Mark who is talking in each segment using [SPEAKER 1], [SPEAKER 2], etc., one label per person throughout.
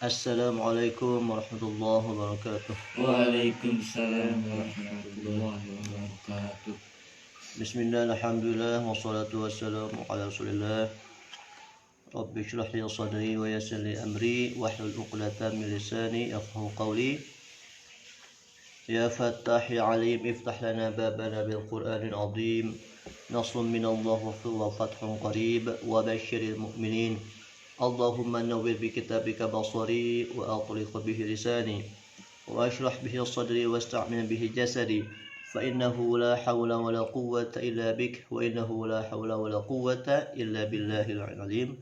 [SPEAKER 1] Assalamualaikum warahmatullahi wabarakatuh.
[SPEAKER 2] Waalaikumsalam warahmatullahi wabarakatuh.
[SPEAKER 1] Bismillah, alhamdulillah, wassalatu wassalamu ala rasulillah. Rabbi shrah li sadri wa yassir li amri wahlul 'uqdatam min lisani yafqahu qawli. Ya Fattah ya Alim, iftah lana babana bil Qur'anil azim. Nasrun minallah wa fathun qarib wa basyiril mu'minin. Allahumma nawwir bi kitabika basari wa atliq bihi lisani wa ashrah bihi sadri wa sta'min bihi jasadi fa innahu la hawla wa la quwwata illa bik wa innahu la hawla wa la quwwata illa billahil azim.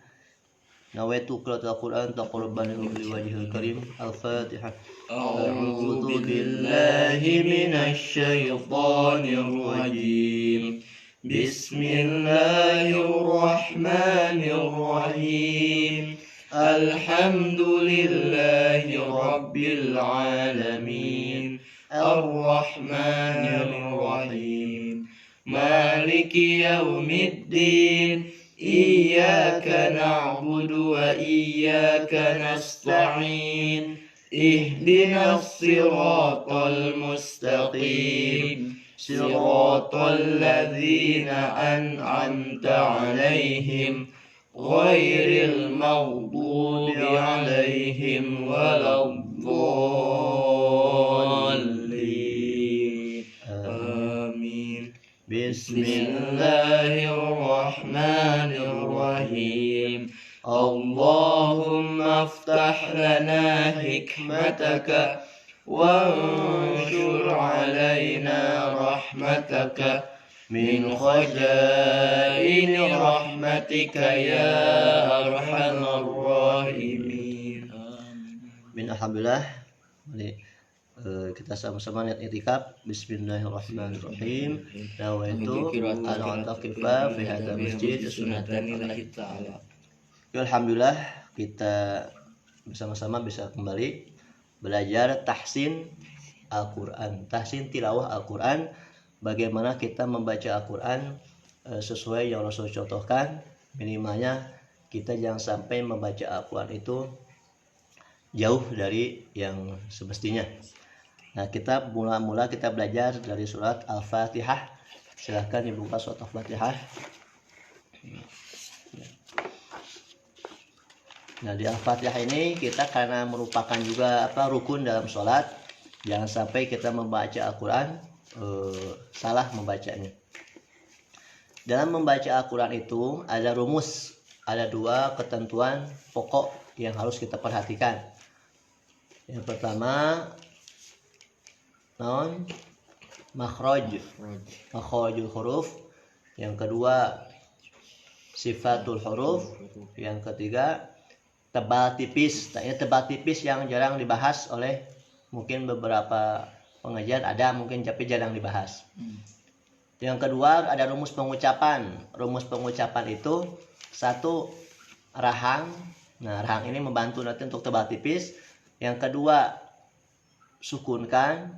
[SPEAKER 1] Nawaitu qiraatal Qur'an taqarruban li wajhil karim. Al-Fatihah.
[SPEAKER 2] A'udzu billahi minasy syaithanir rajim. Bismillahirrahmanirrahim. Alhamdulillahi rabbil alamin. Ar-Rahmanir Rahim. Maliki yaumiddin. Iyyaka na'budu wa iyyaka nasta'in. Ihdinas siratal mustaqim. Siratal ladzina an'amta 'alaihim ghairil maghdubi 'alaihim waladdallin. Amin. Bismillahirrahmanirrahim. Allahumma aftah lana hikmataka وانشر علينا رحمتك من خزائن رحمتك يا أرحم الراحمين.
[SPEAKER 1] Alhamdulillah. Kita sama-sama niat i'tikaf. Bismillahirrahmanirrahim. Nawaitu an a'takifa fi hadzal masjid sunnatan lillahi ta'ala. Alhamdulillah, kita bersama-sama bisa kembali belajar tahsin Al-Quran, tahsin tilawah Al-Quran, bagaimana kita membaca Al-Quran sesuai yang Rasul contohkan. Minimalnya kita jangan sampai membaca Al-Quran itu jauh dari yang semestinya. Nah, kita mula-mula kita belajar dari surat Al-Fatihah. Silahkan dibuka surat Al-Fatihah. Nah, di Al-Fatihah ini kita karena merupakan juga rukun dalam sholat, jangan sampai kita membaca Al-Quran salah membacanya. Dalam membaca Al-Quran itu ada rumus, ada dua ketentuan pokok yang harus kita perhatikan. Yang pertama, makhrajul huruf. Yang kedua, sifatul huruf. Yang ketiga, tebal tipis. Tebal tipis yang jarang dibahas oleh mungkin beberapa pengajar, ada mungkin tapi jarang dibahas. Yang kedua ada rumus pengucapan. Rumus pengucapan itu satu, rahang. Nah, rahang ini membantu nanti untuk tebal tipis. Yang kedua, sukunkan.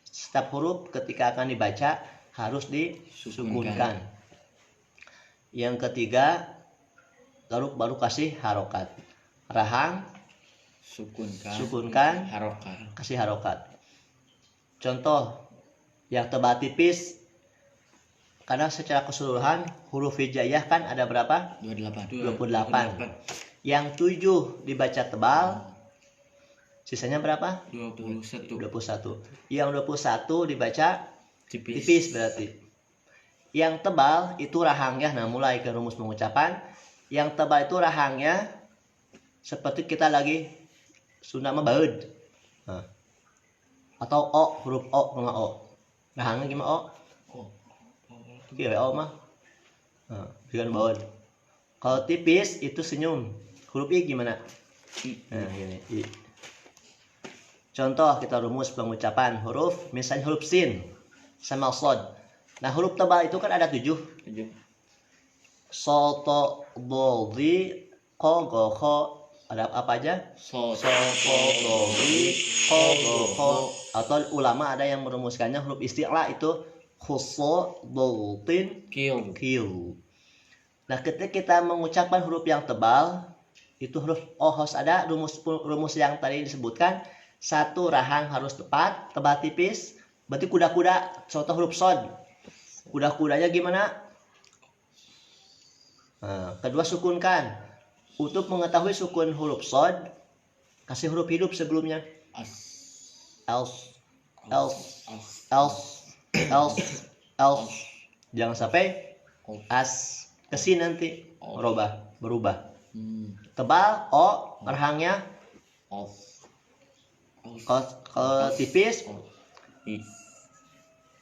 [SPEAKER 1] Setiap huruf ketika akan dibaca harus disukunkan. Yang ketiga, baru kasih harokat. Rahang, sukunkan, kasih harokat. Contoh yang tebal tipis, karena secara keseluruhan huruf hijaiyah kan ada berapa? 28. Yang 7 dibaca tebal, sisanya berapa? 21. Yang 21 dibaca tipis berarti. Yang tebal itu rahangnya. Nah, mulai ke rumus pengucapan. Yang tebal itu rahangnya seperti kita lagi Sunda membaud. Nah. Atau o, huruf o sama o. Rahangnya gimana o? Kira o mah. Nah, dengan baud. Kalau tipis itu senyum. Huruf i gimana? Nah, gini, i. Contoh kita rumus pengucapan huruf, misalnya huruf sin sama shad. Nah, huruf tebal itu kan ada 7. Soto, boldi, ko, go, ko. Ada apa aja? Soto, boldi, ko, go, ko. Atau ulama ada yang merumuskannya huruf isti'la itu khusso, boltin, kiu. Nah, ketika kita mengucapkan huruf yang tebal, itu huruf O harus ada rumus yang tadi disebutkan. Satu, rahang harus tepat, tebal tipis. Berarti kuda-kuda, contoh huruf sod. Kuda-kudanya gimana? Nah, kedua, sukunkan. Untuk mengetahui sukun huruf sod, kasih huruf hidup sebelumnya. Else, jangan sampai as kesin nanti berubah. Tebal O, rahangnya kalau tipis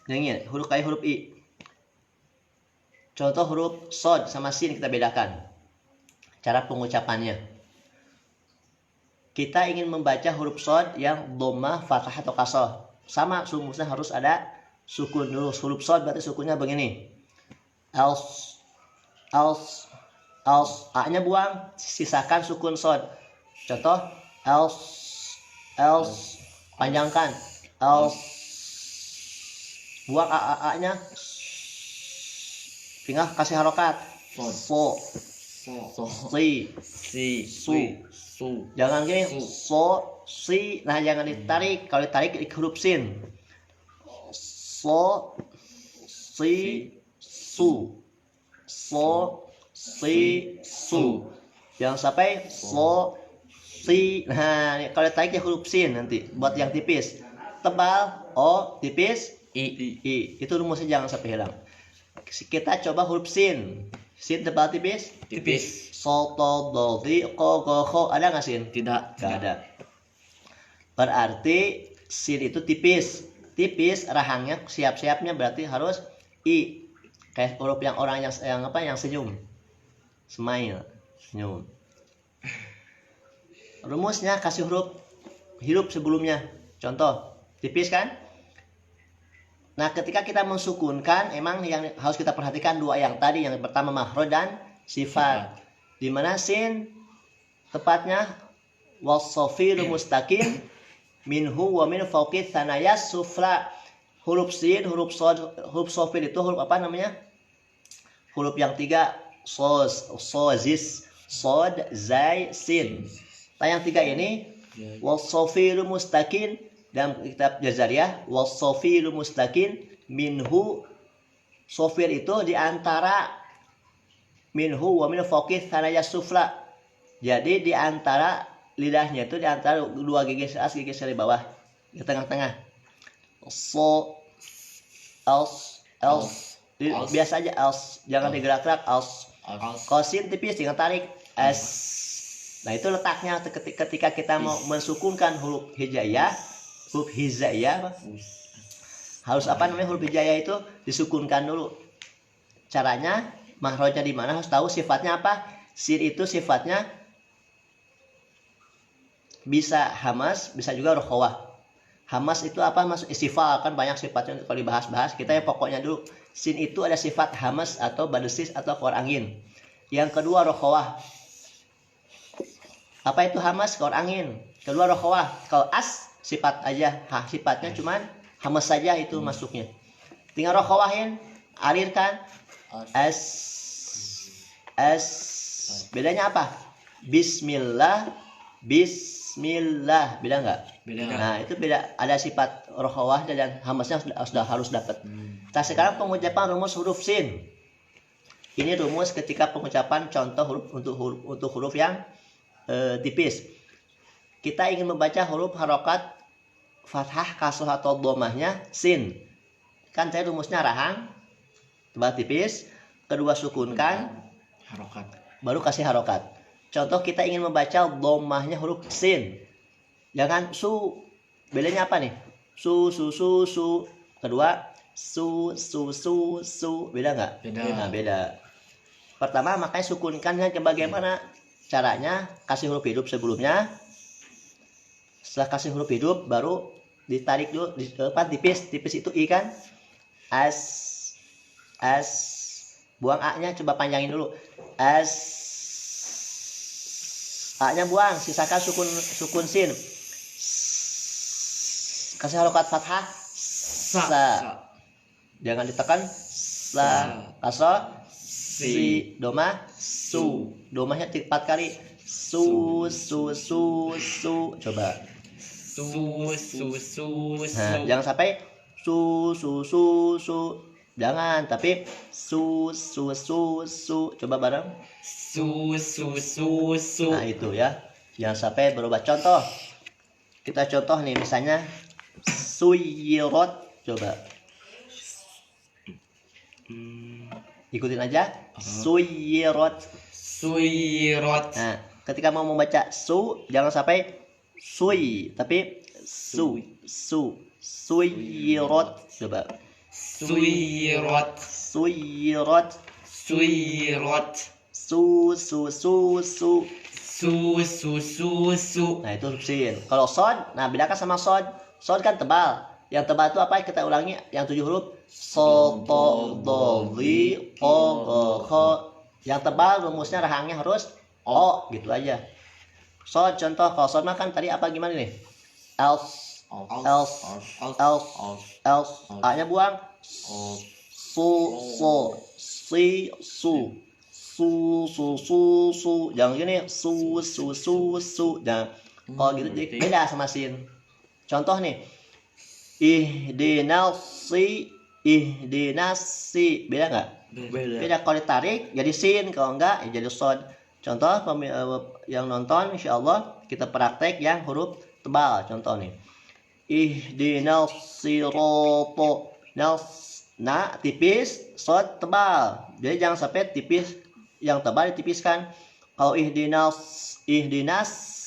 [SPEAKER 1] yang huruf kayak huruf I. Contoh huruf sod sama sin kita bedakan cara pengucapannya. Kita ingin membaca huruf sod yang dhammah, fathah atau kasroh, sama rumusnya harus ada sukun dulu. Huruf sod berarti sukunnya begini. Else, A-nya buang, sisakan sukun sod. Contoh else, panjangkan. Else, buang A-nya, tinggal kasih harokat. Su. Jangan gini, si. Nah, jangan ditarik. Kalau ditarik huruf sin. Si, su. Su. Jangan sampai si. Nah, kalau ditarik ya huruf sin nanti. Buat yang tipis. Tebal O, tipis I. Itu rumusnya jangan sampai hilang. Kita coba huruf sin. Sin tebal tipis? Soto, doldi, ko, ada nggak sin?
[SPEAKER 2] Tidak
[SPEAKER 1] ada. Berarti sin itu tipis, rahangnya siap-siapnya berarti harus I. Kayak huruf yang orang yang senyum, smile, senyum. Rumusnya kasih huruf hidup sebelumnya. Contoh, tipis kan? Nah, ketika kita mensukunkan, emang yang harus kita perhatikan dua yang tadi. Yang pertama makhraj dan sifat. Di mana sin tepatnya wasofir mustaqim minhu wa min fawqi tsanaya sufla. Huruf sin, huruf sofir itu huruf apa namanya? Huruf yang tiga, sozis, sod, zai, sin. Nah, yang tiga ini wasofir mustaqim. Dalam kitab Jazariyah, wasofiru mustaqim minhu, sofir itu diantara minhu wa min fawqi tsanaya sufla. Jadi diantara lidahnya itu diantara dua gigi atas gigi seri bawah di tengah-tengah. Biasa aja else, jangan digerak-gerak else. Kosin tipis tinggal tarik s. Nah, itu letaknya ketika kita mau mensukunkan huruf hijaiyah. Huruf hijaiyah harus apa namanya? Huruf hijaiyah itu disukunkan dulu. Caranya makhrajnya di mana, harus tahu sifatnya apa. Sin itu sifatnya bisa hamas, bisa juga rokhawah. Hamas itu apa? Masuk istifal, kan banyak sifatnya kalau dibahas-bahas. Kita yang pokoknya dulu. Sin itu ada sifat hamas atau badesis atau keluar angin. Yang kedua rokhawah. Apa itu hamas? Keluar angin. Kedua rokhawah. Kalau as sifat aja, sifatnya cuman hamas saja itu masuknya. Tinggal rokhawahin, alirkan. S. Bedanya apa? Bismillah, beda nggak?
[SPEAKER 2] Beda.
[SPEAKER 1] Nah, itu beda. Ada sifat rokhawah dan hamasnya sudah harus dapat. Nah, sekarang pengucapan rumus huruf sin. Ini rumus ketika pengucapan contoh huruf untuk huruf yang tipis. Kita ingin membaca huruf harokat fathah, kasroh atau dhammahnya sin. Kan saya rumusnya rahang, tebal tipis, kedua sukunkan,
[SPEAKER 2] harokat,
[SPEAKER 1] baru kasih harokat. Contoh kita ingin membaca dhammahnya huruf sin. Jangan su. Bedanya apa nih? Su. Kedua su. Beda nggak? Beda. Pertama makanya sukunkannya bagaimana caranya? Kasih huruf hidup sebelumnya. Setelah kasih huruf hidup baru ditarik dulu di depan tipis itu i kan. S. Buang a-nya, coba panjangin dulu. S. A-nya buang, sisakan sukun sin. Kasih harokat fathah. Sa. Jangan ditekan. Sa. Kasroh. si, doma su, domanya 4 kali, su. Coba. Nah, jangan sampai su. Jangan, tapi su. Coba bareng.
[SPEAKER 2] Su.
[SPEAKER 1] Nah, itu ya. Jangan sampai berubah. Contoh. Kita contoh nih, misalnya suyirot. Coba. Ikutin aja. Suyirot. Nah, ketika mau membaca su, jangan sampai sui, tapi su. Suyirot. Coba.
[SPEAKER 2] Suyirot. Su.
[SPEAKER 1] Nah, itu huruf sin. Kalau sod, nah bedakan sama sod. Sod kan tebal. Yang tebal itu apa? Kita ulangi yang 7 huruf. So, to, do, li, o, go, ho. Yang tebal rumusnya rahangnya harus o, gitu aja. Sod contoh, kalau sod mah kan tadi apa gimana nih? Else. A-nya buang. Su. Si, su. Su. Jangan gini. Su. Jangan. Kalau gitu beda sama sin. Contoh nih. Ihdinas si. Beda nggak? Beda. Kalau ditarik jadi sin, kalau enggak ya jadi sod. Contoh yang nonton, insya Allah kita praktek yang huruf tebal. Contoh nih. Ihdinas sirata. Nah, tipis, sod tebal. Jadi jangan sampai tipis, yang tebal ditipiskan. Kalau ihdinas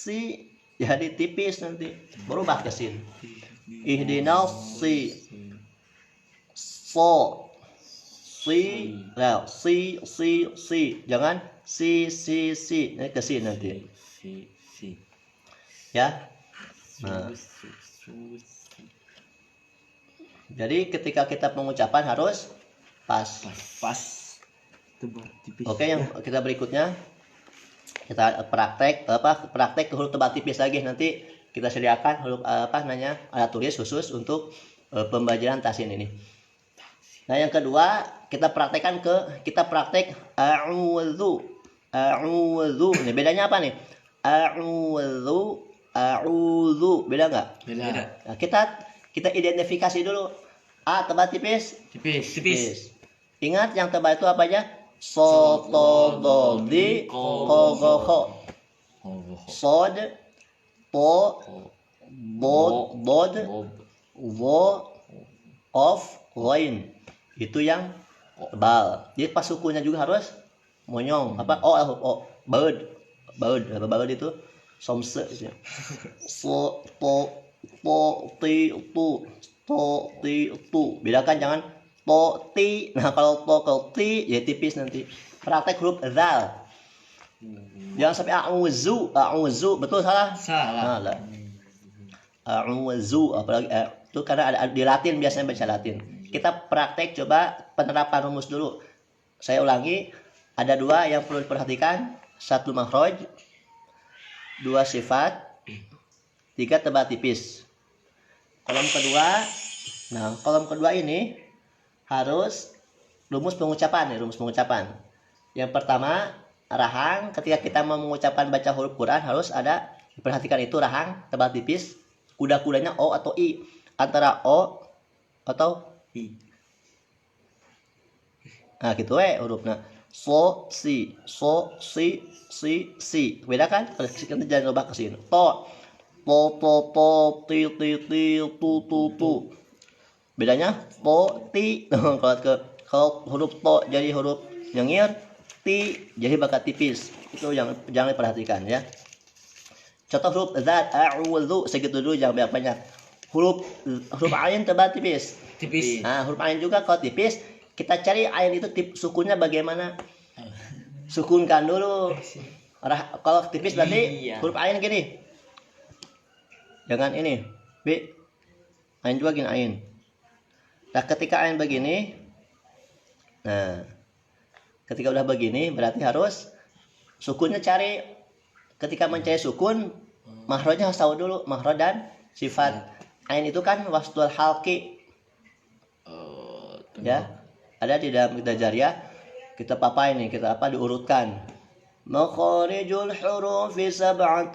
[SPEAKER 1] si, jadi tipis nanti. Berubah ke sin. Ihdinas si. So. Si. Nah, si. Jangan si. Ini ke sin nanti. Ya. Nah. Jadi ketika kita pengucapan harus pas. Oke, yang kita berikutnya kita praktek ke huruf tebal tipis lagi. Nanti kita sediakan huruf alat tulis khusus untuk pembelajaran tasin ini. Nah, yang kedua kita praktek a'udzu. Ini bedanya apa nih? A'udzu. Beda nggak?
[SPEAKER 2] Beda.
[SPEAKER 1] Nah, kita identifikasi dulu. A tebal tipis. Ingat yang tebal itu apa aja? So, to, do, di, ko, go, ho. Sod, to, bod, wo, of, loin. Itu yang tebal. Jadi pas sukunya juga harus monyong. Bird itu somse. So, to, ti, tu. Bedakan, jangan to, ti. Nah, kalau to ke ti ya tipis nanti. Praktek huruf zal. Jangan sampai a'udzu. Betul salah? Salah. A'udzu, apalagi itu karena ada di Latin, biasanya baca Latin. Kita praktek coba penerapan rumus dulu. Saya ulangi, ada 2 yang perlu diperhatikan. 1 makhraj, 2 sifat, 3 tebal tipis. Kolom kedua ini harus rumus pengucapan. Yang pertama, rahang. Ketika kita mau mengucapkan baca huruf Quran harus ada, diperhatikan itu rahang tebal tipis. Kuda-kudanya o atau i, antara o atau i. Nah, gitu hurufnya. So, si. Beda kan? Kita jangan ubah ke sini. To, ti, tu. Bedanya to, ti. Kalau huruf to jadi huruf nyengir, ti jadi bakat tipis. Itu jangan diperhatikan ya. Contoh huruf zat, a'udzu, segitu dulu, jangan banyak. Huruf ain tebal tipis. Nah, huruf ain juga kalau tipis, kita cari ain itu sukunnya bagaimana. Sukunkan dulu. Kalau tipis berarti huruf ain gini. Jangan ini. B. Ain juga gini, ain. Nah, ketika ain begini. Nah, ketika udah begini berarti harus sukunnya cari. Ketika mencari sukun, makhrajnya harus tahu dulu, makhraj dan sifat. Ain itu kan wasdul halqi. Ya, ada di dalam Kitab Jariyah. Kita papai nih, kita apa diurutkan. Makharijul hurufi 17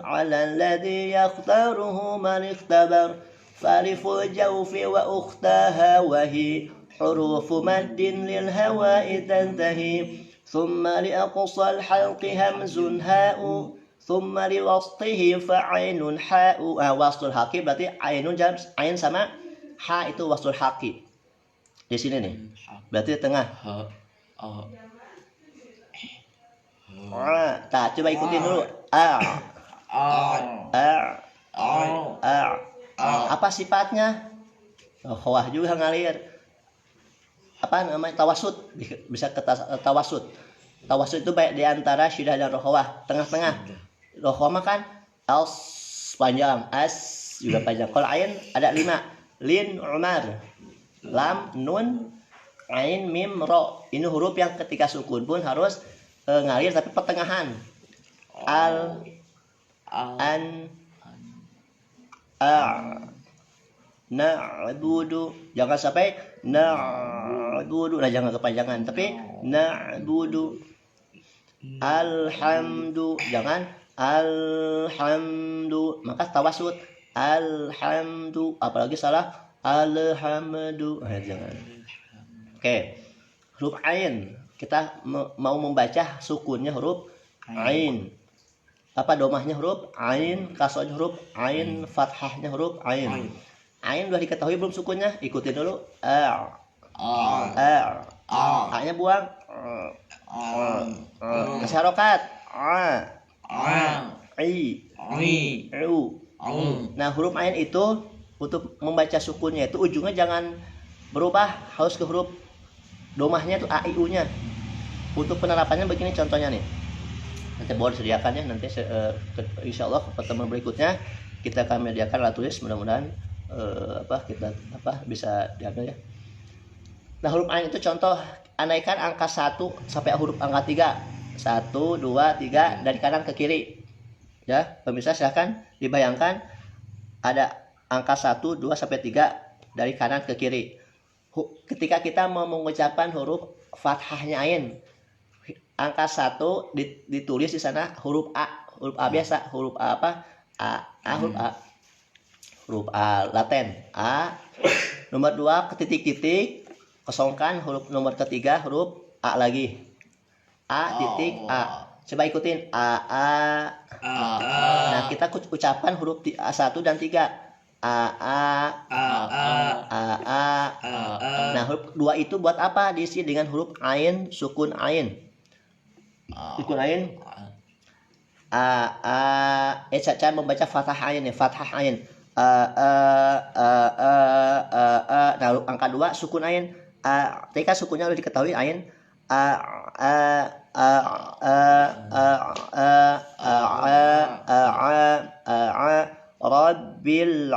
[SPEAKER 1] ala alladhi yakhtaruhu man ikhtabar. Fariful jawfi wa ukhtaha wahi hurufu maddin lil hawa'i tantahi. Thumma li aqsal halqi hamzun ha'u. Thumma li waslihi fa'ainun ha'u. Waslul haqi berarti ainun jam ain sama ha itu waslul haqi. Di sini nih. Berarti di tengah. Nah, coba ikutin dulu. Apa sifatnya? Khawah juga ngalir. Apa namanya? Tawasud. Bisa ke tawasud. Tawasud itu baik di antara syiddah dan rokhawah, tengah-tengah. Rokhawah kan als panjang, as juga panjang. Kalau ain ada 5. Lin, Umar, lam, nun, ain, mim, ro. Ini huruf yang ketika sukun pun harus ngalir tapi pertengahan. Al, an, na'budu. Jangan sampai na'budu. Nah, jangan kepanjangan, tapi na'budu. Alhamdu. Jangan alhamdu. Maka tawasud. Alhamdu. Apalagi salah alhamdu. Jangan. Oke. Huruf ain. Kita mau membaca sukunnya huruf ain. Apa domahnya huruf ain, kasrohnya huruf ain, fathahnya huruf ain. Ain udah diketahui belum sukunnya? Ikutin dulu. A-nya buang. Kasih harokat. Nah, huruf ain itu untuk membaca sukunnya itu ujungnya jangan berubah, harus ke huruf domahnya itu A-I-U-nya. Untuk penerapannya begini contohnya nih. Nanti boleh disediakan ya, nanti insya Allah pertemuan berikutnya kita akan menyediakan alat tulis, mudah-mudahan kita bisa diambil ya. Nah, huruf ain itu contoh, andaikan angka 1 sampai huruf angka 3. 1, 2, 3 dari kanan ke kiri. Ya, pemirsa silahkan dibayangkan ada angka 1, 2 sampai 3 dari kanan ke kiri. Ketika kita mau mengucapkan huruf fathahnya ain, angka 1 ditulis di sana huruf A. Huruf A biasa, huruf A apa? Huruf A. Huruf A laten. A. Nomor 2 ke titik-titik, kosongkan huruf nomor ketiga huruf A lagi. A titik A. Coba ikutin A. Nah, kita ucapkan huruf A1 dan 3. Nah, huruf 2 itu buat apa? Diisi dengan huruf ain, sukun ain. Sukun ain. Cara membaca fathah ain ya, fathah ain. Nah, angka 2 sukun ain. Ketika sukunnya udah diketahui ain. Rabbil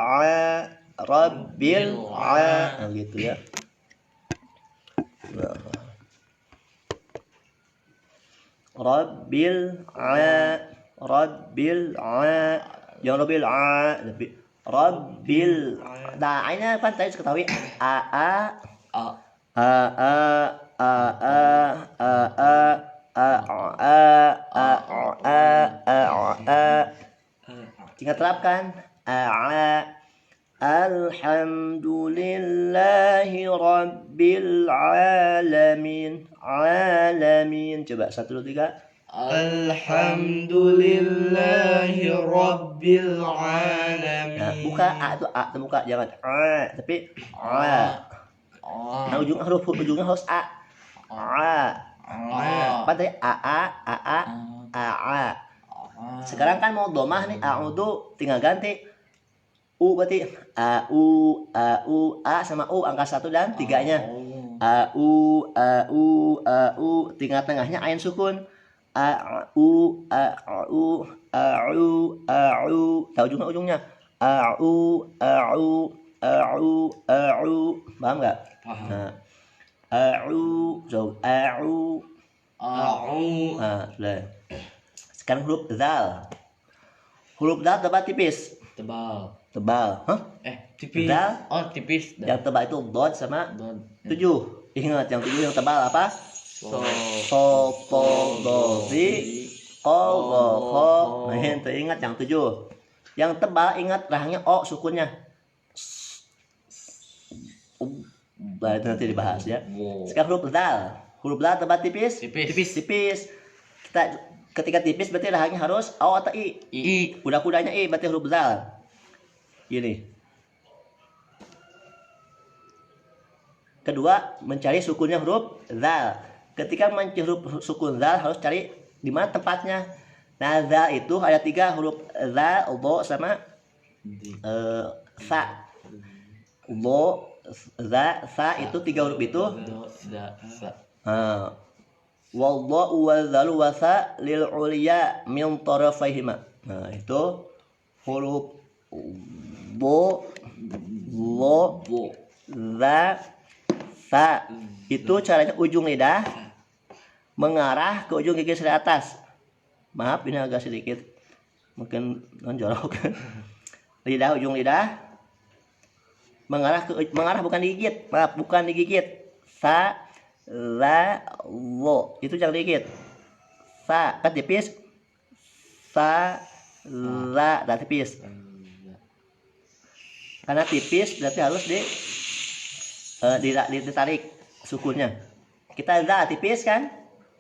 [SPEAKER 1] gitu ya. Rabbil jangan Rabbil. Nah, ini apa tadi ketahui tinggal terapkan alhamdulillahi rabbil alamin. Coba 1, 2, 3.
[SPEAKER 2] Alhamdulillahi rabbil alamin.
[SPEAKER 1] Nah, buka A itu A terbuka, jangan tapi Nah, ujungnya harus A. Apa tadi? A. Sekarang kan mau domah nih, a'udzu tinggal ganti U, berarti A sama U angka 1 dan 3-nya. A'u, tinggal tengahnya ain sukun. A'u. Tahu ujungnya. A'u. Paham enggak?
[SPEAKER 2] Paham.
[SPEAKER 1] Nah. A'u. Nah, sudah. Sekarang huruf zal. Huruf zal tebal tipis. Tebal. Hah?
[SPEAKER 2] Tipis.
[SPEAKER 1] Zal?
[SPEAKER 2] Oh, tipis.
[SPEAKER 1] Yang tebal itu dot sama
[SPEAKER 2] Dot.
[SPEAKER 1] 7. Ingat yang 7 yang tebal apa? so to do di ko go ho. Nah, itu ingat yang 7. Yang tebal ingat rahangnya o sukunnya. Nah, itu nanti dibahas ya. Sekarang huruf dal. Huruf dal tebal tipis? Tipis. Ketika tipis berarti rahangnya harus o atau i? Kuda-kudanya i berarti huruf dal. Gini. Kedua, mencari sukunnya huruf zal. Ketika mencari huruf sukun zal harus cari di mana tempatnya. Nah, zal itu ada 3 huruf zal, do sama sa. Do, za, sa itu 3 huruf itu. Wallahu wa zalu wa sa lil uliya min tarafaihima. Nah, itu huruf bo, lo, za, sa. Itu caranya ujung lidah mengarah ke ujung gigi sebelah atas. Maaf ini agak sedikit mungkin nonjorok. Ujung lidah mengarah bukan digigit. Maaf, bukan digigit. Sa, la, lo. Itu jangan digigit. Sa kan tipis. Sa, la, dan tipis. Karena tipis berarti harus ditarik sukunnya. Kita za tipis kan?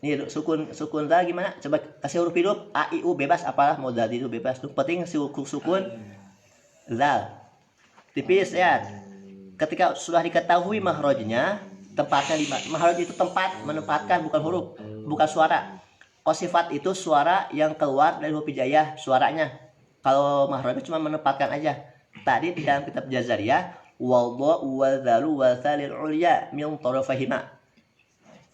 [SPEAKER 1] Nih sukun za gimana? Coba kasih huruf hidup a i u bebas, apalah mau jadi itu bebas. Tuh penting sukun za. Tipis ya. Ketika sudah diketahui makhrajnya, tempatnya di mana? Makhraj itu tempat menempatkan, bukan huruf, bukan suara. Qasifat itu suara yang keluar dari huruf hijaiyah, suaranya. Kalau makhrajnya cuma menempatkan aja. Tadi di dalam kitab Jazariyah wallahu wa zalu wa salil ulya min tarafahima.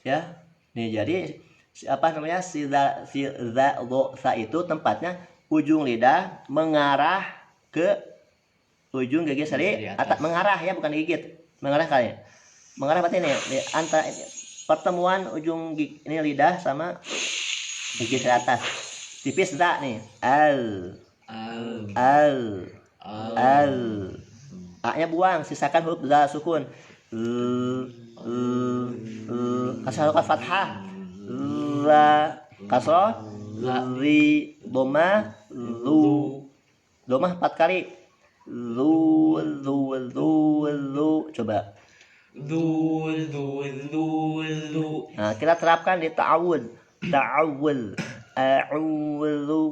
[SPEAKER 1] Ya. Nih jadi apa namanya si za do sa itu tempatnya ujung lidah mengarah ke ujung gigi seri atas, mengarah ya, bukan digigit. Mengarah kali. Mengarah berarti ini antara pertemuan ujung gigi, ini lidah sama gigi seri atas. Tipis za nih. Al. A-nya buang, sisakan huruf za sukun. Kasih harokat fathah. La kasroh. Ri doma. Lu. Doma 4 kali. Lu. Coba. Nah, kita terapkan di ta'awud. A'udzu.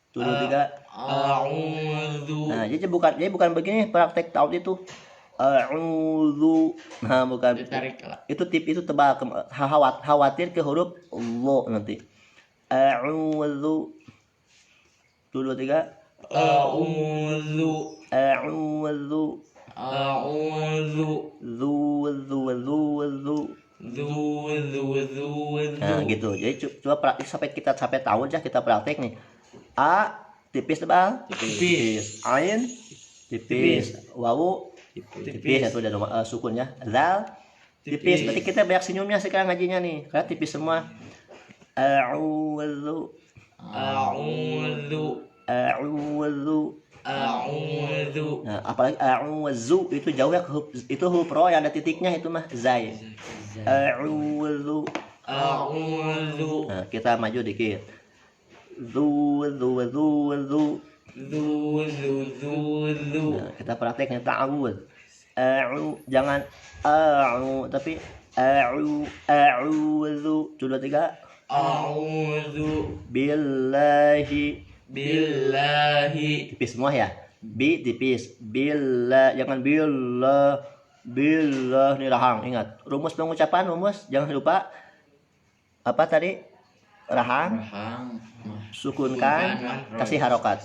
[SPEAKER 1] Turun 3. Nah, jadi bukan begini praktek ta'awud itu. A'udzu. Nah, bukan. Itu tip itu tebal, khawatir ke huruf lo nanti. A'udzu. Turun 3. A'udzu. Nah, gitu. Jadi coba praktik sampai tahu aja, kita praktek nih. A tipis tebal, tipis. Ain tipis. Wawu tipis, itu udah sukunnya. Zal tipis. Berarti kita banyak senyumnya sekarang ngajinya nih, karena tipis semua. A'udzu. Nah, apalagi a'udzu itu jauh ya, itu huruf ro yang ada titiknya itu mah zai. A'udzu. Nah, kita maju dikit. Zu. Nah, kita prakteknya ta'awud. Jangan tapi a'udzu. Coba 3. A'udzu billahi. Tipis semua ya. Bi tipis. Billah, jangan billah. Billah nih rahang. Ingat, rumus pengucapan, jangan lupa. Apa tadi? Rahang. Sukunkan, kasih harokat.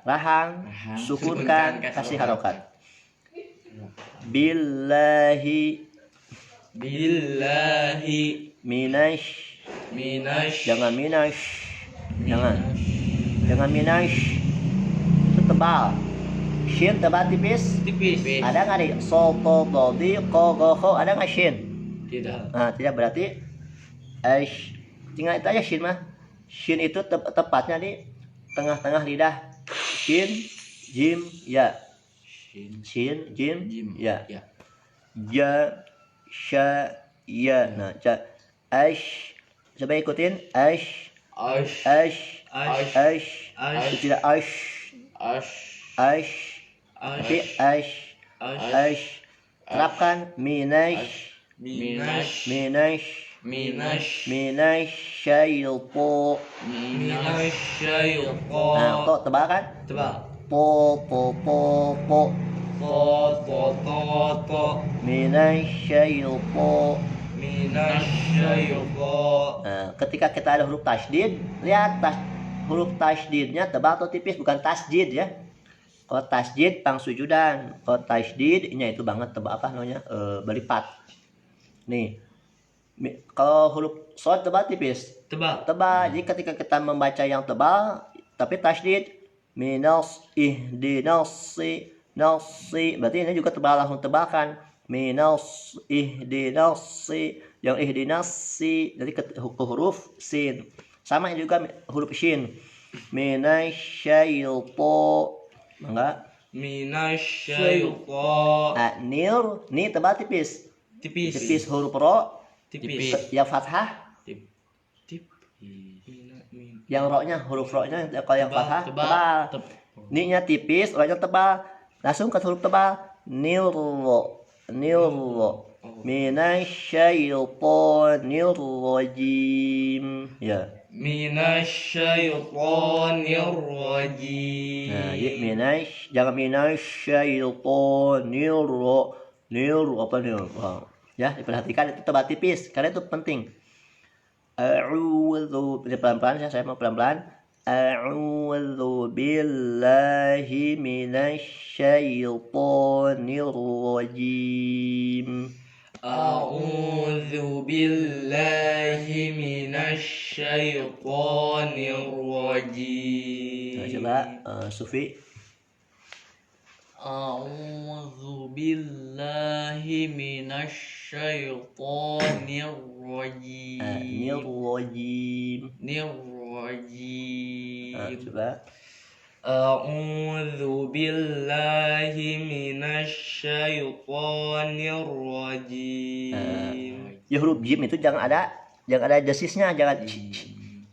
[SPEAKER 1] Rahang, sukunkan, kasih harokat. Billahi. Minash. Jangan minash. Jangan minash. Itu tebal. Shin tebal tipis. Ada nggak nih? So, to, do, di, ko, go, ho. Ada nggak shin?
[SPEAKER 2] Tidak.
[SPEAKER 1] Nah, tidak berarti tinggal itu aja shin mah. Shin itu tepatnya di tengah-tengah lidah. Shin, jim, ya. Shin, jim, ya. Ja, sha, ya. Nah, ash. Coba ikutin ash.
[SPEAKER 2] Ash.
[SPEAKER 1] Ash.
[SPEAKER 2] Ash.
[SPEAKER 1] Ash.
[SPEAKER 2] Ash.
[SPEAKER 1] Tidak ash.
[SPEAKER 2] Ash.
[SPEAKER 1] Ash. Tapi ash. Ash. Terapkan minash.
[SPEAKER 2] Minash.
[SPEAKER 1] Minash.
[SPEAKER 2] Minash.
[SPEAKER 1] Minash syaitan.
[SPEAKER 2] Minash syaitan.
[SPEAKER 1] Nah, kok tebal kan?
[SPEAKER 2] Tebal.
[SPEAKER 1] Po.
[SPEAKER 2] To.
[SPEAKER 1] Minash syaitan.
[SPEAKER 2] Minash syaitan.
[SPEAKER 1] Nah, ketika kita ada huruf tasydid, lihat huruf tasydidnya tebal atau tipis, bukan tasjid ya. Kalau tasjid pang sujudan, kalau tasydidnya itu banget tebal apa namanya? Belipat. Nih. Kalau huruf shad tebal tipis.
[SPEAKER 2] Tebal.
[SPEAKER 1] Jadi ketika kita membaca yang tebal tapi tasydid, minas ihdinasi nasi, berarti ini juga tebal, langsung tebalkan. Minas ihdinasi, yang ihdinasi jadi ke huruf sin. Sama juga huruf shin. Minasyaitan. Enggak?
[SPEAKER 2] Minash syaitan.
[SPEAKER 1] Ni tebal tipis.
[SPEAKER 2] Tipis.
[SPEAKER 1] Huruf ro.
[SPEAKER 2] Tipis.
[SPEAKER 1] Yang fathah. Yang ro-nya, huruf ro-nya kalau yang fathah tebal. Ni-nya tipis, ro-nya tebal. Langsung ke huruf tebal. Nirro. Minasyaitonir rajim. Ya.
[SPEAKER 2] Minasyaitonir rajim.
[SPEAKER 1] Nah, jangan minasyaitonir apa nih? Ya, diperhatikan itu tebal tipis karena itu penting. A'udzu, pelan-pelan ya, saya mau pelan-pelan. A'udzu billahi minasyaitonir rajim.
[SPEAKER 2] A'udzu billahi minasyaitonir rajim.
[SPEAKER 1] Nah, coba Sufi.
[SPEAKER 2] A'udzu billahi minasyaitonir rajim. Nirrajim.
[SPEAKER 1] Coba.
[SPEAKER 2] A'udzu billahi minasyaitonir rajim.
[SPEAKER 1] Ya huruf jim itu jangan ada desisnya, jangan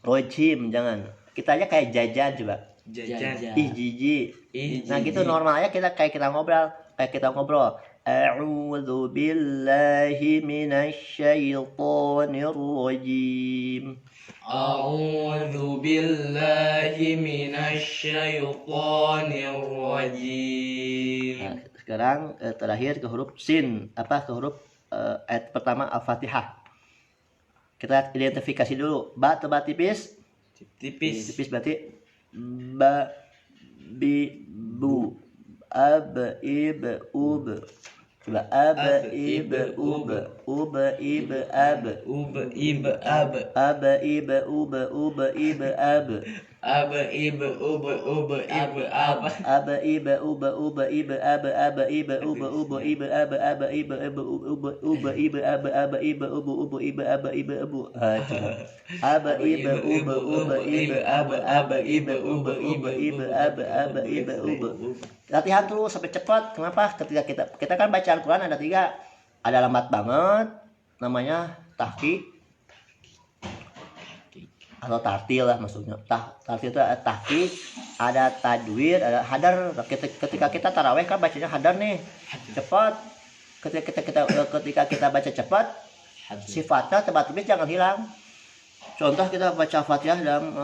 [SPEAKER 1] rojim, jangan. Kita aja kayak jajan coba.
[SPEAKER 2] Jajan.
[SPEAKER 1] Ih jiji. Nah gitu normal aja kita ngobrol. A'udzu billahi minasyaitonir rajim.
[SPEAKER 2] A'udzu billahi minasyaitonir rajim.
[SPEAKER 1] Nah, sekarang terakhir ke huruf sin, ke huruf ayat pertama Al-Fatihah. Kita identifikasi dulu. Ba tebal tipis.
[SPEAKER 2] Tipis
[SPEAKER 1] Berarti ba, bi, bu, ab, ib, ub. Coba ab, ib, ub, ib, ab.
[SPEAKER 2] Ub, ib, ab.
[SPEAKER 1] Ab, ib, ub, ib, ab.
[SPEAKER 2] Ab, ib, ub, ib, ab.
[SPEAKER 1] Ab, ib, ub, ib, ab, ib, ub, ib, ab, ib, ib, ab, ib, ib, ab, ib, Ab, ib, ub, ib, ab, ib, ab, ib, Latihan terus sampai cepat. Kenapa? Ketika kita kan baca Al-Quran ada 3. Ada lambat banget, namanya tahqiq atau tartil lah maksudnya. Tartil itu ada tahqiq, ada tadwir, ada hadar. Ketika kita taraweh kan bacanya hadar nih, cepat. Ketika kita baca cepat, sifatnya tebal tipis jangan hilang. Contoh kita baca Fatihah dalam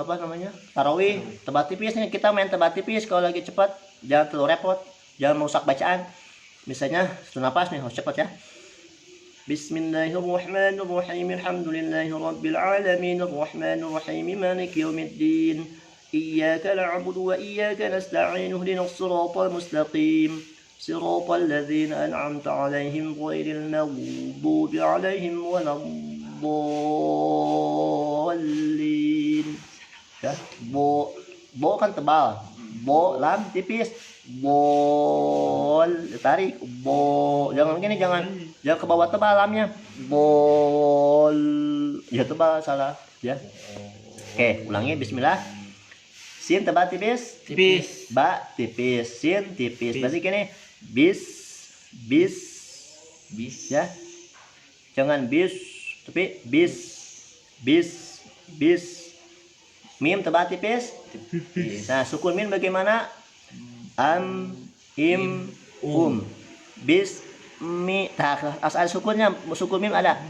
[SPEAKER 1] tarawih, tebal tipis nih, kita main tebal tipis kalau lagi cepat, jangan terlalu repot, jangan merusak bacaan. Misalnya satu napas nih, harus cepat ya. Bismillahirrahmanirrahim. Alhamdulillahirabbil alamin arrahmanir rahim maliki yaumiddin. Iyyaka na'budu wa iyyaka nasta'in ihdinas siratal mustaqim. Siratal ladzina an'amta 'alaihim ghairil maghdubi 'alaihim waladdallin. Ya, bo kan tebal. Bo lam tipis. Bol tarik jangan ke bawah tebal lamnya. Bol ya tebal salah ya. Oke, ulangi. Bismillah. Sin tebal tipis. Ba tipis. Sin tipis. Berarti gini bis ya. Jangan bis, tapi bis. Mim tebal tipis. Nah, sukun mim bagaimana? Am, im, bis, mi. Nah, asal sukunnya, sukun mim ada.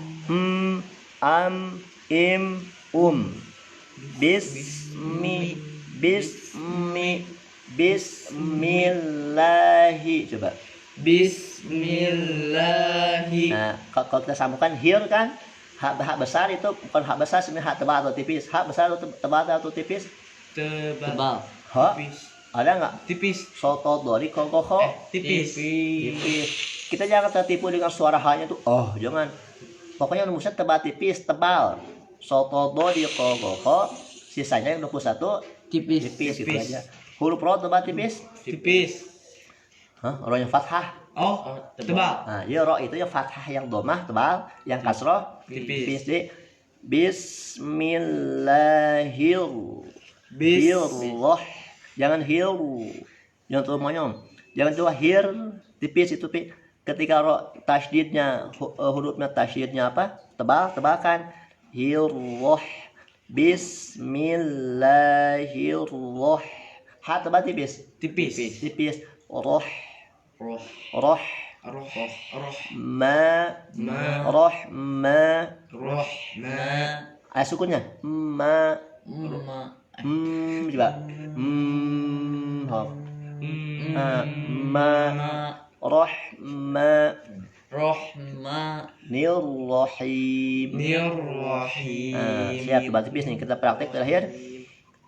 [SPEAKER 1] Am, im, bismillahi. Coba.
[SPEAKER 2] Bismillahi.
[SPEAKER 1] Nah, kalau kita sambungkan hir kan, hak besar itu bukan hak besar, sebenarnya hak tebal atau tipis. Hak besar atau tebal atau tipis?
[SPEAKER 2] Tebal.
[SPEAKER 1] Hak
[SPEAKER 2] Tipis.
[SPEAKER 1] ada nggak?
[SPEAKER 2] Tipis.
[SPEAKER 1] Soto dori kokoho.
[SPEAKER 2] Tipis.
[SPEAKER 1] Kita jangan tertipu dengan suara haknya tuh. Oh, jangan. Pokoknya rumusnya tebal tipis, tebal. Soto dori kokoho. Sisanya yang 21 tipis gitu aja. Huruf ro tebal tipis?
[SPEAKER 2] Tipis.
[SPEAKER 1] Hah? Ro yang fathah.
[SPEAKER 2] Oh, tebal.
[SPEAKER 1] Nah, ya ro itu yang fathah, yang domah tebal, yang kasroh tipis. Jadi bismillahirrahmanirrahim. Jangan hir. Jangan tuh monyong. Jangan tuh hir tipis itu pi. Ketika ro tasydidnya hurufnya tasydidnya apa? Tebalkan. Hirroh. Bismillahirrahmanirrahim. Ha tebal tipis. Roh. Ma. Sukunnya ma. Coba. Nirrahim. Siap tebal tipis nih, kita praktek terakhir.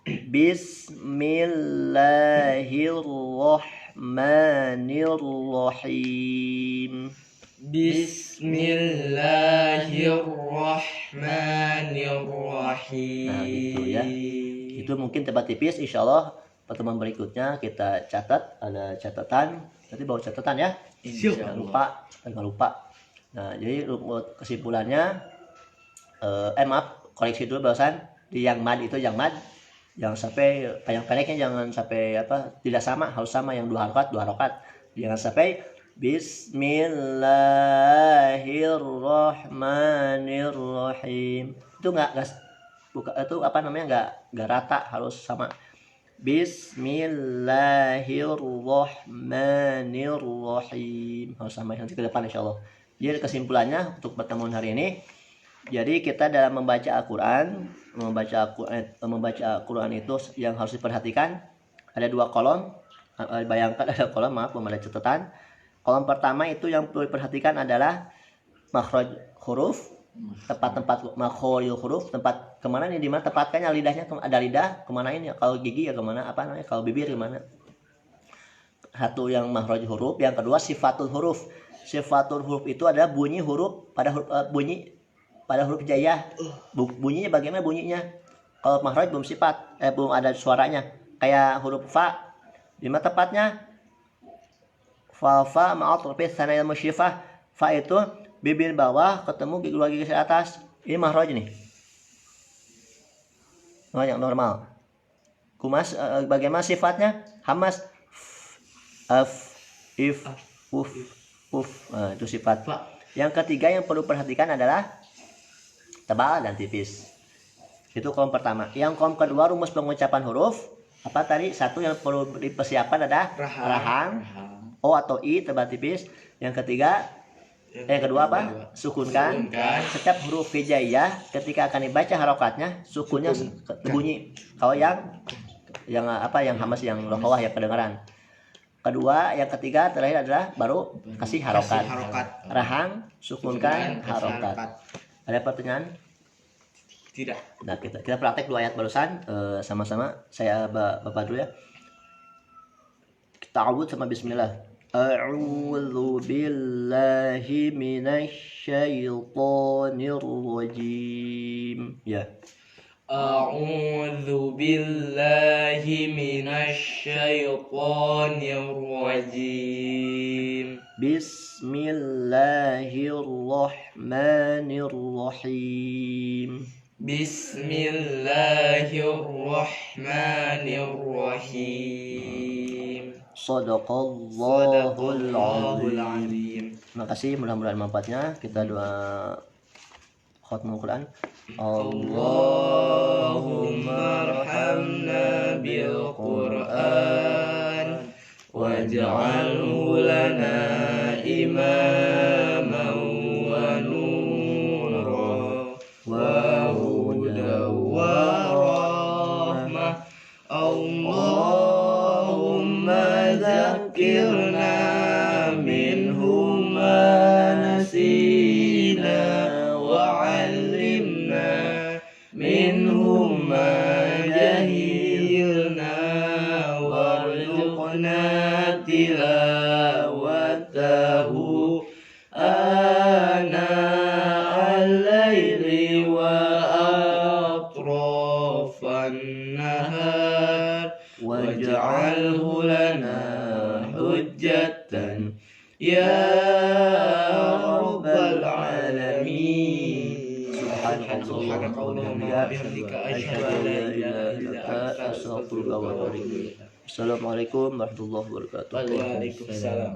[SPEAKER 1] Bismillahirrahmanirrahim.
[SPEAKER 2] Bismillahirrahmanirrahim.
[SPEAKER 1] Nah, gitu ya. Itu mungkin tebal tipis. Insyaallah pertemuan berikutnya kita catat, ada catatan. Nanti bawa catatan ya. Jangan lupa. Nah, jadi kesimpulannya maaf, koreksi dulu barusan di yang mad itu yang sampai yang pendeknya jangan sampai tidak sama, harus sama yang 2 harokat. Jangan sampai bismillahirrahmanirrahim. Itu enggak rata, harus sama. Bismillahirrahmanirrahim. Harus sama nanti ke depan insyaallah. Jadi kesimpulannya untuk pertemuan hari ini, jadi kita dalam membaca Al-Qur'an itu yang harus diperhatikan ada 2 kolom. Bayangkan ada kolom, belum ada catatan. Kolom pertama itu yang perlu diperhatikan adalah makhraj huruf, tempat makhraj huruf, tempat kemana nih, di mana tempatkannya lidahnya, ada lidah kemana ini, kalau gigi ya kemana, kalau bibir kemana. Satu yang makhraj huruf, yang kedua sifatul huruf. Sifatul huruf itu adalah bunyi huruf pada huruf hijaiyah. Bunyinya bagaimana bunyinya? Kalau makhraj belum sifat, belum ada suaranya. Kayak huruf fa, di mana tepatnya? Fa ma'atrufis sanayil musyifah. Fa itu bibir bawah ketemu gigi atas. Ini makhraj nih. Yang normal. Kumas bagaimana sifatnya? Hamas, if, uf. Nah, itu sifat. Yang ketiga yang perlu perhatikan adalah tebal dan tipis. Itu kolom pertama. Yang kolom kedua rumus pengucapan huruf. Apa tadi? Satu yang perlu dipersiapkan ada rahang, o atau i tebal tipis. Yang ketiga, kedua apa? Sukunkan. Setiap huruf hijaiyah ketika akan dibaca harokatnya sukunnya bunyi. Kalau yang hamas, yang rokhawah, yang kedengaran. Kedua, yang ketiga, terakhir adalah baru kasih harokat. Rahang, sukunkan, harokat. Ada pertanyaan?
[SPEAKER 2] Tidak.
[SPEAKER 1] Nah, kita praktek 2 ayat barusan sama-sama. Saya bapak dulu ya. Kita awud sama bismillah. A'udzu billahi minasyaitonir rajim. Ya.
[SPEAKER 2] A'udzu billahi minasyaitonir rajim.
[SPEAKER 1] Bismillahirrahmanirrahim.
[SPEAKER 2] Bismillahirrahmanirrahim.
[SPEAKER 1] Shadaqallahul azim. Terima kasih, mudah-mudahan manfaatnya. Kita doa Khatmul Quran.
[SPEAKER 2] Allahumma arhamna bil Qur'an waj'alhu lana imaman wa nuran wa hudan wa rahmah. Allahumma zakkirna minhu ma nasina wa 'allimna minhu ma jahilna warzuqna tilawatahu ana al-laili wa atrafan nahar waj'alhu lana hujjatan ya rabbal alamin. Subhanakallahumma wa bihamdika asyhadu an la ilaha illa anta astaghfiruka wa atubu ilaik.
[SPEAKER 1] Assalamualaikum warahmatullahi wabarakatuh.
[SPEAKER 2] Waalaikumsalam.